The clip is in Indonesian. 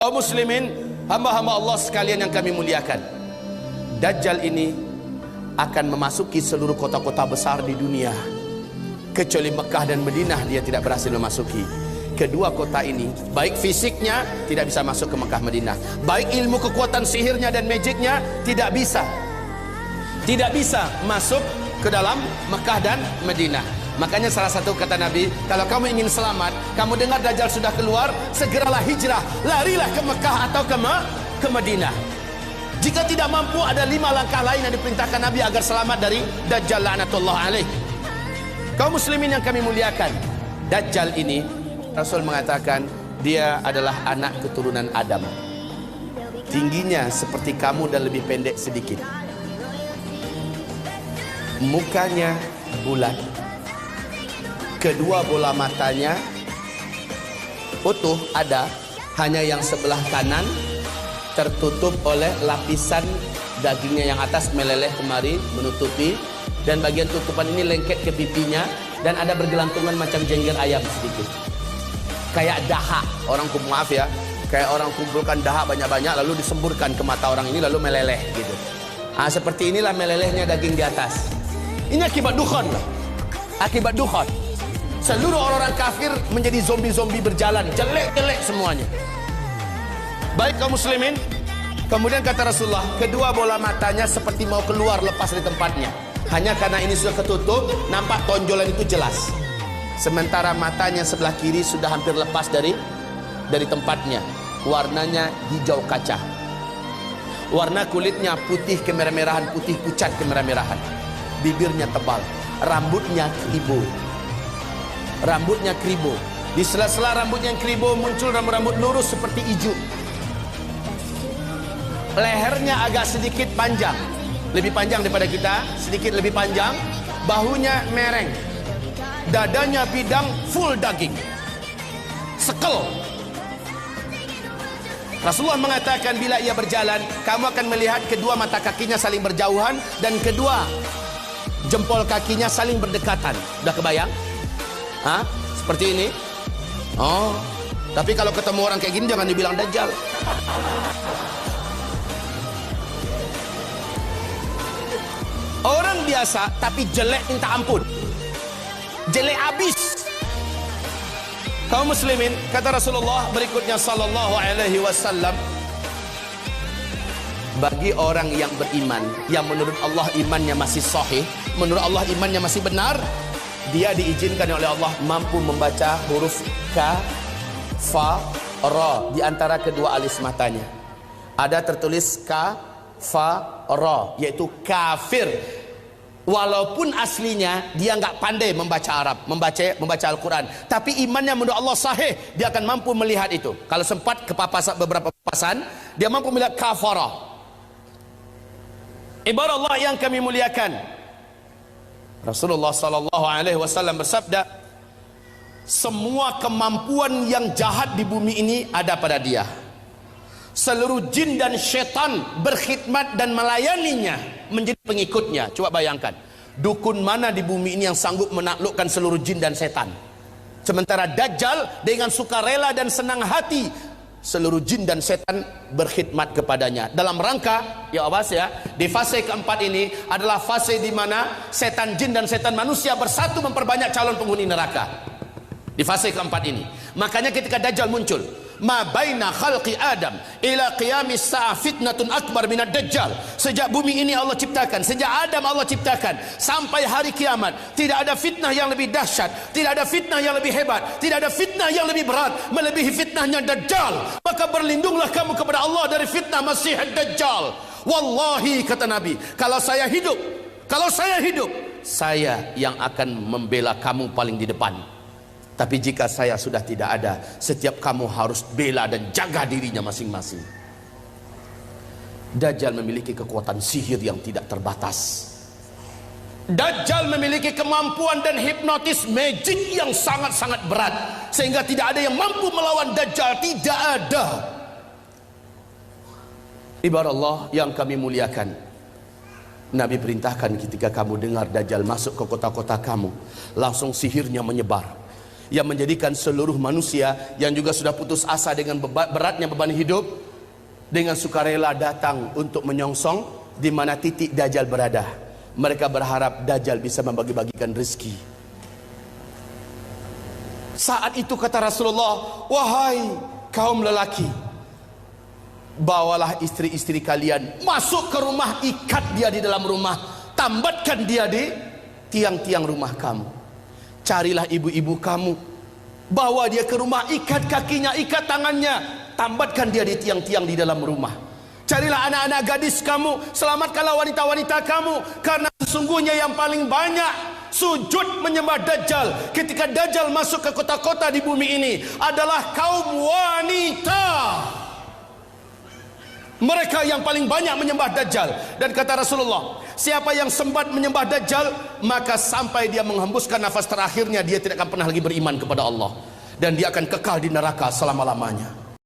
Kaum muslimin, hamba-hamba Allah sekalian yang kami muliakan, Dajjal ini akan memasuki seluruh kota-kota besar di dunia, kecuali Mekah dan Madinah dia tidak berhasil memasuki. Kedua kota ini, baik fisiknya tidak bisa masuk ke Mekah Madinah, baik ilmu kekuatan sihirnya dan magicnya tidak bisa masuk ke dalam Mekah dan Madinah. Makanya salah satu kata Nabi, kalau kamu ingin selamat, kamu dengar Dajjal sudah keluar, segeralah hijrah, larilah ke Mekah atau ke Madinah. Jika tidak mampu, ada 5 langkah lain yang diperintahkan Nabi agar selamat dari Dajjal la'natullah alaih. Kaum muslimin yang kami muliakan, Dajjal ini Rasul mengatakan dia adalah anak keturunan Adam. Tingginya seperti kamu dan lebih pendek sedikit. Mukanya bulat. Kedua bola matanya utuh ada, hanya yang sebelah kanan tertutup oleh lapisan dagingnya yang atas meleleh kemari menutupi, dan bagian tutupan ini lengket ke pipinya dan ada bergelantungan macam jengger ayam sedikit. Kayak dahak, maaf ya, kayak orang kumpulkan dahak banyak-banyak lalu disemburkan ke mata orang ini lalu meleleh gitu. Seperti inilah melelehnya daging di atas. Ini akibat dukhan lah. Akibat dukhan. Seluruh orang-orang kafir menjadi zombie-zombie berjalan, jelek-jelek semuanya. Baik kaum muslimin, kemudian kata Rasulullah, kedua bola matanya seperti mau keluar lepas dari tempatnya. Hanya karena ini sudah ketutup, nampak tonjolan itu jelas. Sementara matanya sebelah kiri sudah hampir lepas dari tempatnya. Warnanya hijau kaca. Warna kulitnya putih kemerah-merahan, putih pucat kemerah-merahan. Bibirnya tebal, rambutnya kribo. Di sela-sela rambutnya yang kribo muncul rambut lurus seperti ijuk. Lehernya agak sedikit panjang, lebih panjang daripada kita, sedikit lebih panjang. Bahunya mereng, dadanya bidang, full daging, sekel. Rasulullah mengatakan bila ia berjalan, kamu akan melihat kedua mata kakinya saling berjauhan dan kedua jempol kakinya saling berdekatan. Udah kebayang? Seperti ini. Tapi kalau ketemu orang kayak gini jangan dibilang Dajjal. Orang biasa tapi jelek minta ampun, jelek habis. Kaum muslimin, kata Rasulullah berikutnya sallallahu alaihi wasallam, bagi orang yang beriman, yang menurut Allah imannya masih sahih, menurut Allah imannya masih benar, dia diizinkan oleh Allah mampu membaca huruf Ka, Fa, Ra di antara kedua alis matanya. Ada tertulis Ka, Fa, Ra, yaitu kafir. Walaupun aslinya dia nggak pandai membaca Arab, membaca Al-Quran, tapi imannya menurut Allah sahih, dia akan mampu melihat itu. Kalau sempat kepapasan beberapa papasan, dia mampu melihat kafara. Ibarat Allah yang kami muliakan, Rasulullah sallallahu alaihi wasallam bersabda, semua kemampuan yang jahat di bumi ini ada pada dia. Seluruh jin dan syaitan berkhidmat dan melayaninya, menjadi pengikutnya. Coba bayangkan, dukun mana di bumi ini yang sanggup menaklukkan seluruh jin dan setan? Sementara Dajjal dengan sukarela dan senang hati, seluruh jin dan setan berkhidmat kepadanya. Dalam rangka, ya awas ya, di fase keempat ini adalah fase di mana setan jin dan setan manusia bersatu memperbanyak calon penghuni neraka. Di fase keempat ini, makanya ketika Dajjal muncul, ma baina khalqi Adam ila qiyamis sa'a fitnatun akbar minad Dajjal. Sejak bumi ini Allah ciptakan, sejak Adam Allah ciptakan sampai hari kiamat, tidak ada fitnah yang lebih dahsyat, tidak ada fitnah yang lebih hebat, tidak ada fitnah yang lebih berat melebihi fitnahnya Dajjal. Maka berlindunglah kamu kepada Allah dari fitnah Masih Dajjal. Wallahi, kata Nabi, kalau saya hidup, saya yang akan membela kamu paling di depan. Tapi jika saya sudah tidak ada, setiap kamu harus bela dan jaga dirinya masing-masing. Dajjal memiliki kekuatan sihir yang tidak terbatas. Dajjal memiliki kemampuan dan hipnotis magic yang sangat-sangat berat, sehingga tidak ada yang mampu melawan Dajjal. Tidak ada. Ibarat Allah yang kami muliakan, Nabi perintahkan ketika kamu dengar Dajjal masuk ke kota-kota kamu, langsung sihirnya menyebar. yang menjadikan seluruh manusia yang juga sudah putus asa dengan beratnya beban hidup dengan sukarela datang untuk menyongsong di mana titik Dajjal berada. Mereka berharap Dajjal bisa membagi-bagikan rezeki. Saat itu kata Rasulullah, wahai kaum lelaki, bawalah istri-istri kalian masuk ke rumah, ikat dia di dalam rumah, tambatkan dia di tiang-tiang rumah kamu. Carilah ibu-ibu kamu, bawa dia ke rumah, ikat kakinya, ikat tangannya, tambatkan dia di tiang-tiang di dalam rumah. Carilah anak-anak gadis kamu, selamatkanlah wanita-wanita kamu, karena sesungguhnya yang paling banyak sujud menyembah Dajjal ketika Dajjal masuk ke kota-kota di bumi ini adalah kaum wanita. Mereka yang paling banyak menyembah Dajjal. Dan kata Rasulullah, siapa yang sempat menyembah Dajjal, maka sampai dia menghembuskan nafas terakhirnya, dia tidak akan pernah lagi beriman kepada Allah, dan dia akan kekal di neraka selama-lamanya.